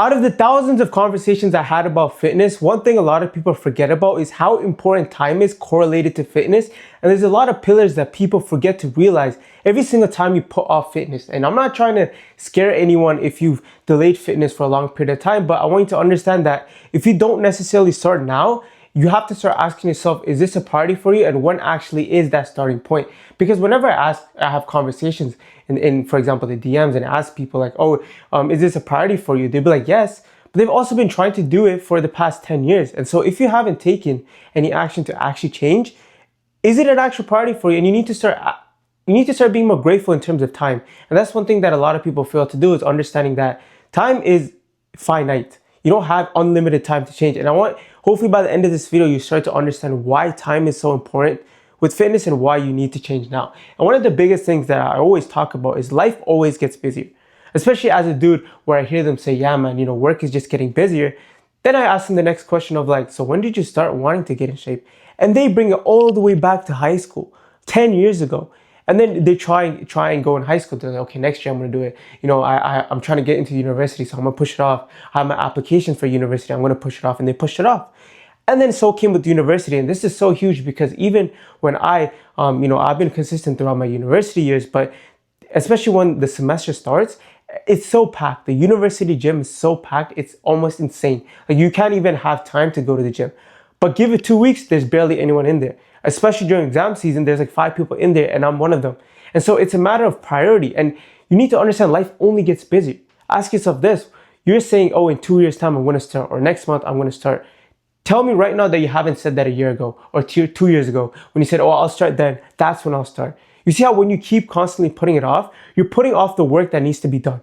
Out of the thousands of conversations I had about fitness, one thing a lot of people forget about is how important time is correlated to fitness. And there's a lot of pillars that people forget to realize every single time you put off fitness. And I'm not trying to scare anyone if you've delayed fitness for a long period of time, but I want you to understand that if you don't necessarily start now, you have to start asking yourself, is this a priority for you? And when actually is that starting point? Because whenever I have conversations in for example, the DMs and ask people like, is this a priority for you? They'll be like, yes, but they've also been trying to do it for the past 10 years. And so if you haven't taken any action to actually change, is it an actual priority for you? And you need to start being more grateful in terms of time. And that's one thing that a lot of people fail to do, is understanding that time is finite. You don't have unlimited time to change. And hopefully by the end of this video, you start to understand why time is so important with fitness and why you need to change now. And one of the biggest things that I always talk about is life always gets busier. Especially as a dude where I hear them say, yeah, man, work is just getting busier. Then I ask them the next question of like, so when did you start wanting to get in shape? And they bring it all the way back to high school, 10 years ago. And then they try and go in high school. They're like, okay, next year I'm going to do it. I'm trying to get into university, so I'm going to push it off. I have my application for university. I'm going to push it off. And they push it off. And then so came with university. And this is so huge because even when I've been consistent throughout my university years, but especially when the semester starts, it's so packed. The university gym is so packed. It's almost insane. Like you can't even have time to go to the gym. But give it 2 weeks, there's barely anyone in there. Especially during exam season, there's like 5 people in there and I'm one of them. And so it's a matter of priority. And you need to understand life only gets busier. Ask yourself this. You're saying, oh, in 2 years time, I'm going to start, or next month, I'm going to start. Tell me right now that you haven't said that a year ago or 2 years ago when you said, oh, I'll start then. That's when I'll start. You see how when you keep constantly putting it off, you're putting off the work that needs to be done.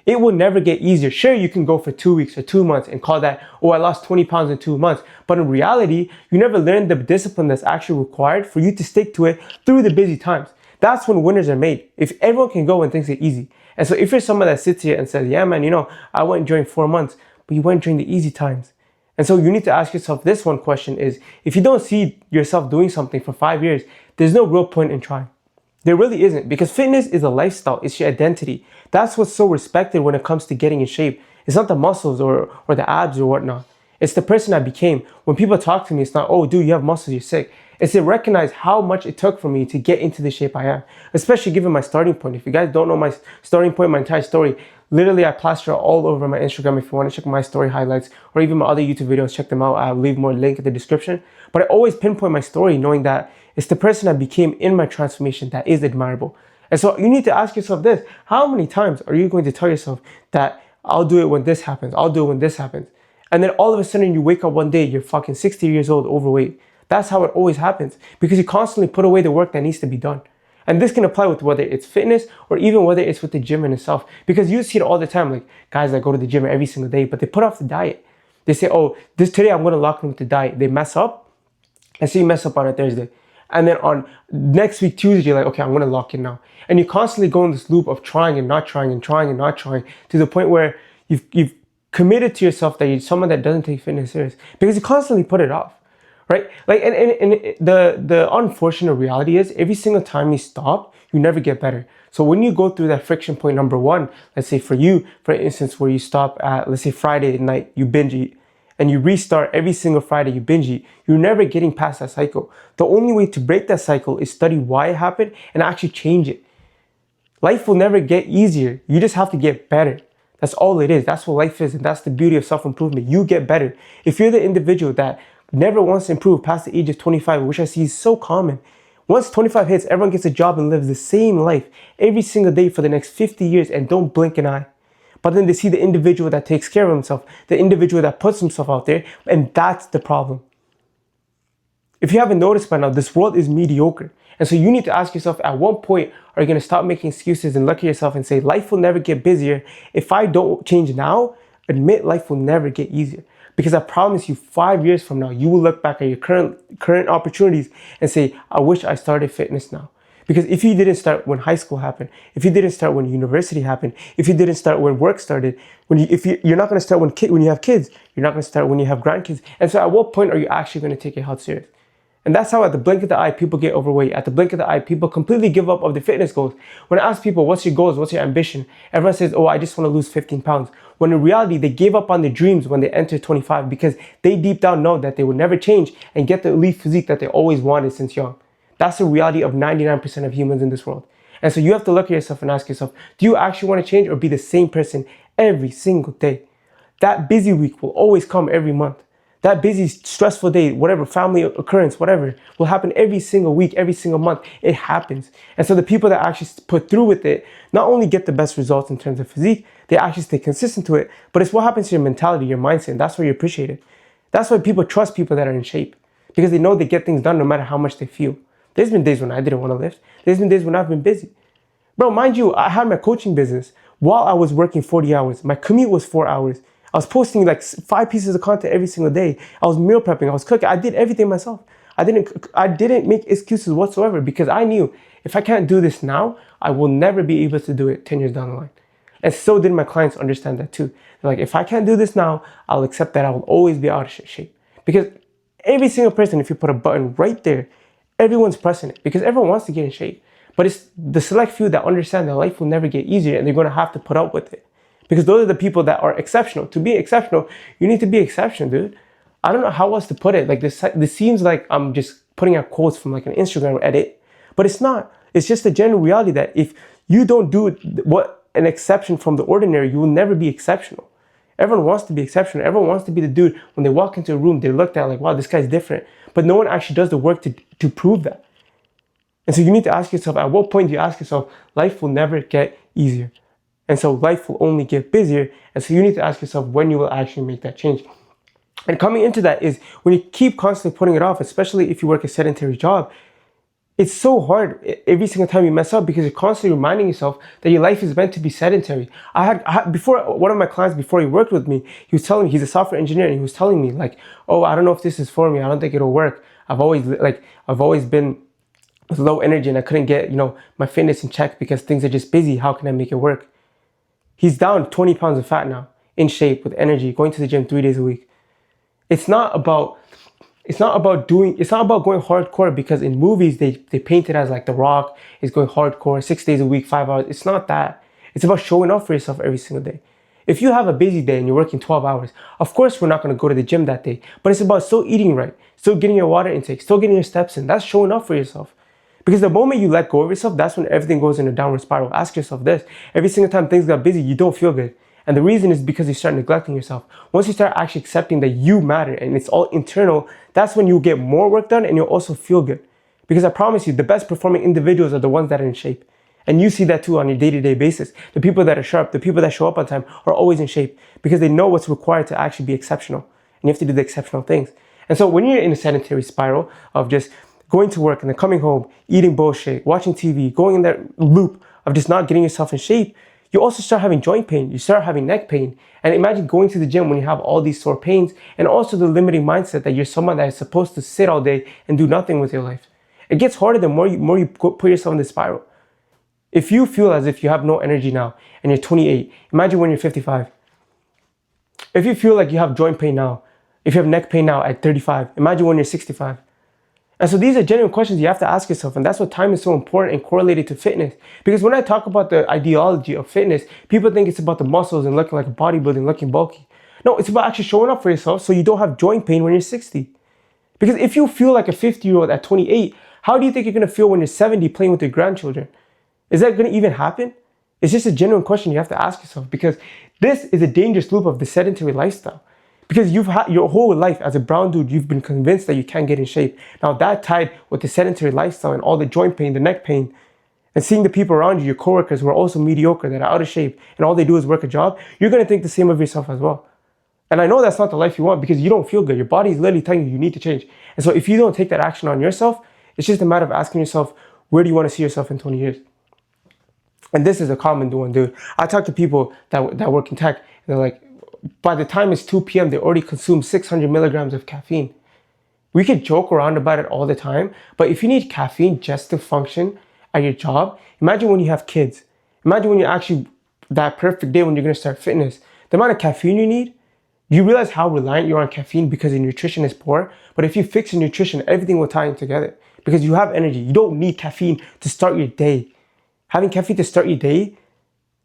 It will never get easier. Sure, you can go for 2 weeks or 2 months and call that, oh, I lost 20 pounds in 2 months. But in reality, you never learn the discipline that's actually required for you to stick to it through the busy times. That's when winners are made. If everyone can go and things are easy. And so if you're someone that sits here and says, yeah, man, I went during 4 months, but you went during the easy times. And so you need to ask yourself this one question is, if you don't see yourself doing something for 5 years, there's no real point in trying. There really isn't, because fitness is a lifestyle. It's your identity. That's what's so respected when it comes to getting in shape. It's not the muscles or the abs or whatnot. It's the person I became. When people talk to me, it's not, oh, dude, you have muscles, you're sick. It's to recognize how much it took for me to get into the shape I am, especially given my starting point. If you guys don't know my starting point, my entire story, literally I plaster it all over my Instagram. If you want to check my story highlights or even my other YouTube videos, check them out. I'll leave more link in the description. But I always pinpoint my story knowing that it's the person I became in my transformation that is admirable. And so you need to ask yourself this: how many times are you going to tell yourself that I'll do it when this happens, I'll do it when this happens? And then all of a sudden you wake up one day, you're fucking 60 years old, overweight. That's how it always happens, because you constantly put away the work that needs to be done. And this can apply with whether it's fitness or even whether it's with the gym in itself. Because you see it all the time, like guys that go to the gym every single day, but they put off the diet. They say, oh, today I'm going to lock in with the diet. They mess up. And so you mess up on a Thursday. And then on next week, Tuesday, you're like, okay, I'm going to lock in now. And you constantly go in this loop of trying and not trying and trying and not trying, to the point where you've committed to yourself that you're someone that doesn't take fitness serious because you constantly put it off. Right? Like, and the unfortunate reality is every single time you stop, you never get better. So when you go through that friction point number one, let's say for you, for instance, where you stop at, let's say Friday night, you binge eat, and you restart every single Friday, you binge eat, you're never getting past that cycle. The only way to break that cycle is study why it happened and actually change it. Life will never get easier. You just have to get better. That's all it is. That's what life is. And that's the beauty of self-improvement. You get better. If you're the individual that never wants to improve past the age of 25, which I see is so common. Once 25 hits, everyone gets a job and lives the same life every single day for the next 50 years and don't blink an eye. But then they see the individual that takes care of himself, the individual that puts himself out there, and that's the problem. If you haven't noticed by now, this world is mediocre. And so you need to ask yourself, at what point are you going to stop making excuses and look at yourself and say, life will never get busier. If I don't change now, admit life will never get easier. Because I promise you, 5 years from now, you will look back at your current opportunities and say, I wish I started fitness now. Because if you didn't start when high school happened, if you didn't start when university happened, if you didn't start when work started, you're not going to start when you have kids, you're not going to start when you have grandkids. And so at what point are you actually going to take your health serious? And that's how at the blink of the eye, people get overweight. At the blink of the eye, people completely give up of their fitness goals. When I ask people, what's your goals? What's your ambition? Everyone says, oh, I just want to lose 15 pounds. when in reality they gave up on their dreams when they entered 25 because they deep down know that they would never change and get the elite physique that they always wanted since young. That's the reality of 99% of humans in this world. And so you have to look at yourself and ask yourself, do you actually want to change or be the same person every single day? That busy week will always come every month. That busy, stressful day, whatever, family occurrence, whatever, will happen every single week, every single month. It happens. And so the people that actually put through with it not only get the best results in terms of physique, they actually stay consistent to it, but it's what happens to your mentality, your mindset, and that's why you appreciate it. That's why people trust people that are in shape, because they know they get things done no matter how much they feel. There's been days when I didn't want to lift. There's been days when I've been busy. Bro, mind you, I had my coaching business while I was working 40 hours. My commute was 4 hours. I was posting like 5 pieces of content every single day. I was meal prepping. I was cooking. I did everything myself. I didn't make excuses whatsoever because I knew if I can't do this now, I will never be able to do it 10 years down the line. And so did my clients understand that too. They're like, if I can't do this now, I'll accept that I will always be out of shape. Because every single person, if you put a button right there, everyone's pressing it because everyone wants to get in shape. But it's the select few that understand that life will never get easier and they're going to have to put up with it. Because those are the people that are exceptional. To be exceptional, you need to be exceptional, dude. I don't know how else to put it. Like this seems like I'm just putting out quotes from like an Instagram edit, but it's not. It's just a general reality that if you don't do what an exception from the ordinary, you will never be exceptional. Everyone wants to be exceptional. Everyone wants to be the dude. When they walk into a room, they're looked at like, wow, this guy's different. But no one actually does the work to prove that. And so you need to ask yourself, at what point do you ask yourself, life will never get easier? And so life will only get busier. And so you need to ask yourself when you will actually make that change. And coming into that is when you keep constantly putting it off, especially if you work a sedentary job, it's so hard every single time you mess up because you're constantly reminding yourself that your life is meant to be sedentary. I had before, one of my clients, before he worked with me, he was telling me, he's a software engineer, and he was telling me like, oh, I don't know if this is for me. I don't think it'll work. I've always been with low energy and I couldn't get, my fitness in check because things are just busy. How can I make it work? He's down 20 pounds of fat now, in shape, with energy, going to the gym 3 days a week. It's not about going hardcore because in movies they paint it as like The Rock is going hardcore 6 days a week, 5 hours. It's not that. It's about showing up for yourself every single day. If you have a busy day and you're working 12 hours, of course we're not going to go to the gym that day, but it's about still eating right, still getting your water intake, still getting your steps in. That's showing up for yourself. Because the moment you let go of yourself, that's when everything goes in a downward spiral. Ask yourself this. Every single time things got busy, you don't feel good. And the reason is because you start neglecting yourself. Once you start actually accepting that you matter and it's all internal, that's when you'll get more work done and you'll also feel good. Because I promise you, the best performing individuals are the ones that are in shape. And you see that too on your day-to-day basis. The people that are sharp, the people that show up on time are always in shape because they know what's required to actually be exceptional. And you have to do the exceptional things. And so when you're in a sedentary spiral of just going to work and then coming home, eating bullshit, watching TV, going in that loop of just not getting yourself in shape, you also start having joint pain, you start having neck pain. And imagine going to the gym when you have all these sore pains and also the limiting mindset that you're someone that is supposed to sit all day and do nothing with your life. It gets harder the more you put yourself in this spiral. If you feel as if you have no energy now and you're 28, imagine when you're 55. If you feel like you have joint pain now, if you have neck pain now at 35, imagine when you're 65. And so these are genuine questions you have to ask yourself. And that's why time is so important and correlated to fitness. Because when I talk about the ideology of fitness, people think it's about the muscles and looking like a bodybuilding, looking bulky. No, it's about actually showing up for yourself so you don't have joint pain when you're 60. Because if you feel like a 50-year-old at 28, how do you think you're going to feel when you're 70 playing with your grandchildren? Is that going to even happen? It's just a genuine question you have to ask yourself because this is a dangerous loop of the sedentary lifestyle. Because you've had your whole life as a brown dude, you've been convinced that you can't get in shape. Now that tied with the sedentary lifestyle and all the joint pain, the neck pain, and seeing the people around you, your coworkers who are also mediocre, that are out of shape, and all they do is work a job, you're going to think the same of yourself as well. And I know that's not the life you want because you don't feel good. Your body is literally telling you need to change. And so if you don't take that action on yourself, it's just a matter of asking yourself, where do you want to see yourself in 20 years? And this is a common one, dude. I talk to people that work in tech, and they're like, by the time it's 2 p.m., they already consume 600 milligrams of caffeine. We could joke around about it all the time, but if you need caffeine just to function at your job, imagine when you have kids. Imagine when you actually, that perfect day when you're going to start fitness, the amount of caffeine you need, you realize how reliant you are on caffeine because your nutrition is poor. But if you fix your nutrition, everything will tie in together because you have energy. You don't need caffeine to start your day. Having caffeine to start your day,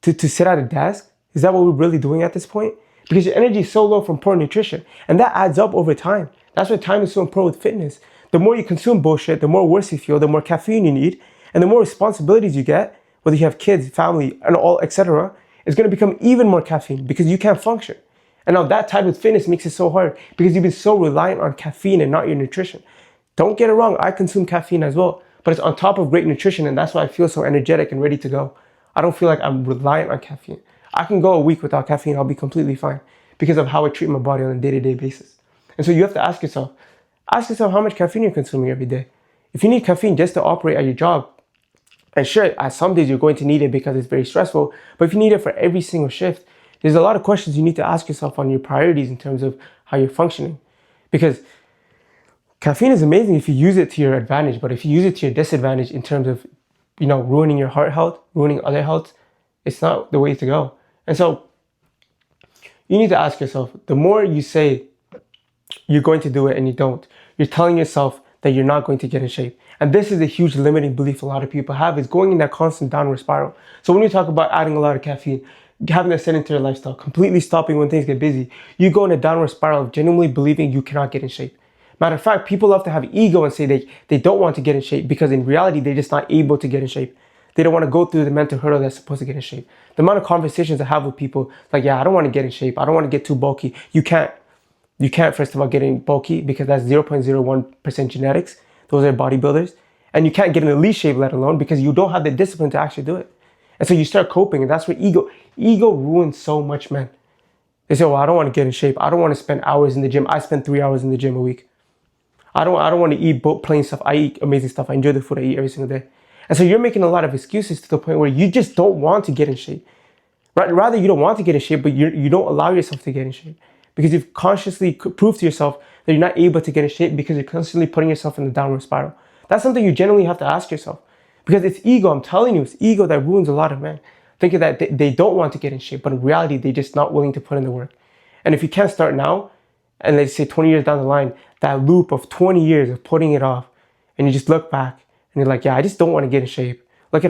to sit at a desk, Is that what we're really doing at this point? Because your energy is so low from poor nutrition, and that adds up over time. That's why time is so important with fitness. The more you consume bullshit, the more worse you feel, the more caffeine you need, and the more responsibilities you get, whether you have kids, family, and all, etc., it's going to become even more caffeine because you can't function. And now that type of fitness makes it so hard because you've been so reliant on caffeine and not your nutrition. Don't get it wrong, I consume caffeine as well, but it's on top of great nutrition, and that's why I feel so energetic and ready to go. I don't feel like I'm reliant on caffeine. I can go a week without caffeine, I'll be completely fine because of how I treat my body on a day-to-day basis. And so you have to ask yourself how much caffeine you're consuming every day. If you need caffeine just to operate at your job, and sure, at some days you're going to need it because it's very stressful, but if you need it for every single shift, there's a lot of questions you need to ask yourself on your priorities in terms of how you're functioning. Because caffeine is amazing if you use it to your advantage, but if you use it to your disadvantage in terms of, ruining your heart health, ruining other health, it's not the way to go. And so you need to ask yourself, the more you say you're going to do it and you don't, you're telling yourself that you're not going to get in shape. And this is a huge limiting belief a lot of people have, is going in that constant downward spiral. So when you talk about adding a lot of caffeine, having a sedentary lifestyle, completely stopping when things get busy, you go in a downward spiral of genuinely believing you cannot get in shape. Matter of fact, people love to have ego and say they don't want to get in shape because in reality, they're just not able to get in shape. They don't want to go through the mental hurdle that's supposed to get in shape. The amount of conversations I have with people, like, yeah, I don't want to get in shape. I don't want to get too bulky. You can't, first of all, get in bulky because that's 0.01% genetics. Those are bodybuilders. And you can't get in elite shape, let alone, because you don't have the discipline to actually do it. And so you start coping, and that's where ego ruins so much, man. They say, well, I don't want to get in shape. I don't want to spend hours in the gym. I spend 3 hours in the gym a week. I don't want to eat plain stuff. I eat amazing stuff. I enjoy the food I eat every single day. And so you're making a lot of excuses to the point where you just don't want to get in shape. Rather, you don't want to get in shape, but you don't allow yourself to get in shape because you've consciously proved to yourself that you're not able to get in shape because you're constantly putting yourself in the downward spiral. That's something you generally have to ask yourself because it's ego. I'm telling you, it's ego that ruins a lot of men. Thinking that they don't want to get in shape, but in reality, they're just not willing to put in the work. And if you can't start now, and let's say 20 years down the line, that loop of 20 years of putting it off, and you just look back and you're like, yeah, I just don't want to get in shape. Look at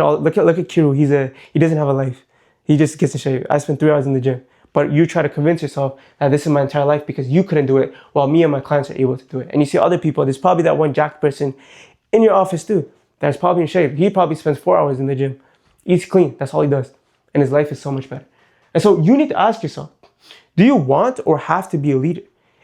Kiru. He doesn't have a life. He just gets in shape. I spent 3 hours in the gym. But you try to convince yourself that this is my entire life because you couldn't do it while me and my clients are able to do it. And you see other people, there's probably that one jacked person in your office too, that's probably in shape. He probably spends 4 hours in the gym, eats clean, that's all he does. And his life is so much better. And so you need to ask yourself, do you want or have to be a leader?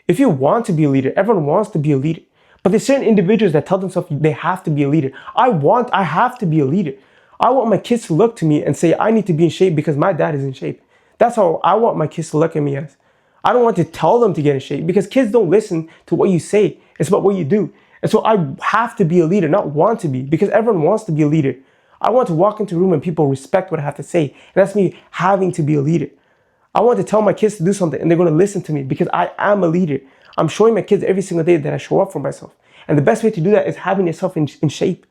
If you want to be a leader, everyone wants to be a leader. But there's certain individuals that tell themselves they have to be a leader. I have to be a leader. I want my kids to look to me and say, I need to be in shape because my dad is in shape. That's how I want my kids to look at me as. I don't want to tell them to get in shape because kids don't listen to what you say. It's about what you do. And so I have to be a leader, not want to be, because everyone wants to be a leader. I want to walk into a room and people respect what I have to say. And that's me having to be a leader. I want to tell my kids to do something and they're going to listen to me because I am a leader. I'm showing my kids every single day that I show up for myself. And the best way to do that is having yourself in shape.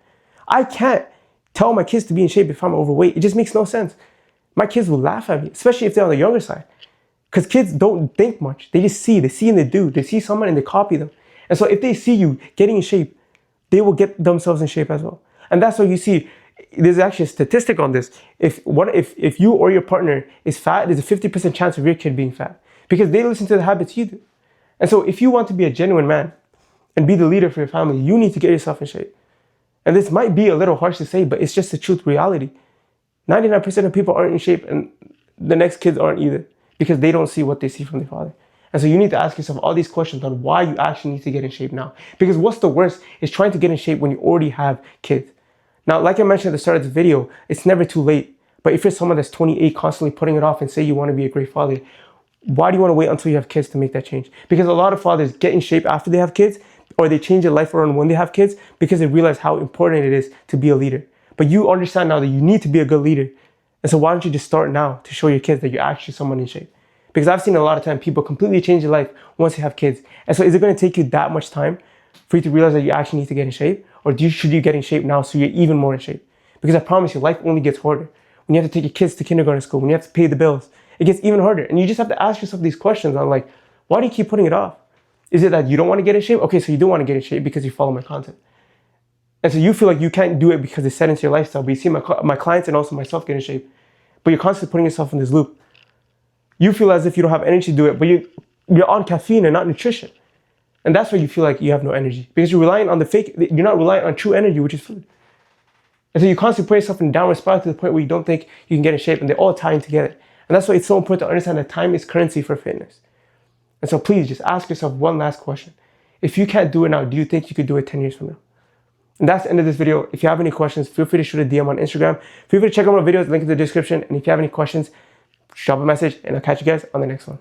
I can't tell my kids to be in shape if I'm overweight. It just makes no sense. My kids will laugh at me, especially if they're on the younger side. Because kids don't think much. They just see. They see and they do. They see someone and they copy them. And so if they see you getting in shape, they will get themselves in shape as well. And that's why you see, there's actually a statistic on this. If you or your partner is fat, there's a 50% chance of your kid being fat because they listen to the habits you do. And so if you want to be a genuine man and be the leader for your family, you need to get yourself in shape. And this might be a little harsh to say, but it's just the truth, reality. 99% of people aren't in shape and the next kids aren't either because they don't see what they see from their father. And so you need to ask yourself all these questions on why you actually need to get in shape now. Because what's the worst is trying to get in shape when you already have kids. Now, like I mentioned at the start of the video, it's never too late. But if you're someone that's 28, constantly putting it off and say you want to be a great father, why do you want to wait until you have kids to make that change? Because a lot of fathers get in shape after they have kids, or they change their life around when they have kids because they realize how important it is to be a leader. But you understand now that you need to be a good leader. And so why don't you just start now to show your kids that you're actually someone in shape? Because I've seen a lot of time people completely change their life once they have kids. And so is it going to take you that much time for you to realize that you actually need to get in shape? Or should you get in shape now so you're even more in shape? Because I promise you, life only gets harder. When you have to take your kids to kindergarten school, when you have to pay the bills, it gets even harder. And you just have to ask yourself these questions on like, why do you keep putting it off? Is it that you don't want to get in shape? Okay, so you do want to get in shape because you follow my content. And so you feel like you can't do it because it's set into your lifestyle. But you see my clients and also myself get in shape. But you're constantly putting yourself in this loop. You feel as if you don't have energy to do it, but you're on caffeine and not nutrition. And that's why you feel like you have no energy, because you're relying on the fake, you're not relying on true energy, which is food. And so you constantly put yourself in downward spiral to the point where you don't think you can get in shape, and they're all tying together. And that's why it's so important to understand that time is currency for fitness. And so please just ask yourself one last question. If you can't do it now, do you think you could do it 10 years from now? And that's the end of this video. If you have any questions, feel free to shoot a DM on Instagram. Feel free to check out my videos, link in the description. And if you have any questions, drop a message, and I'll catch you guys on the next one.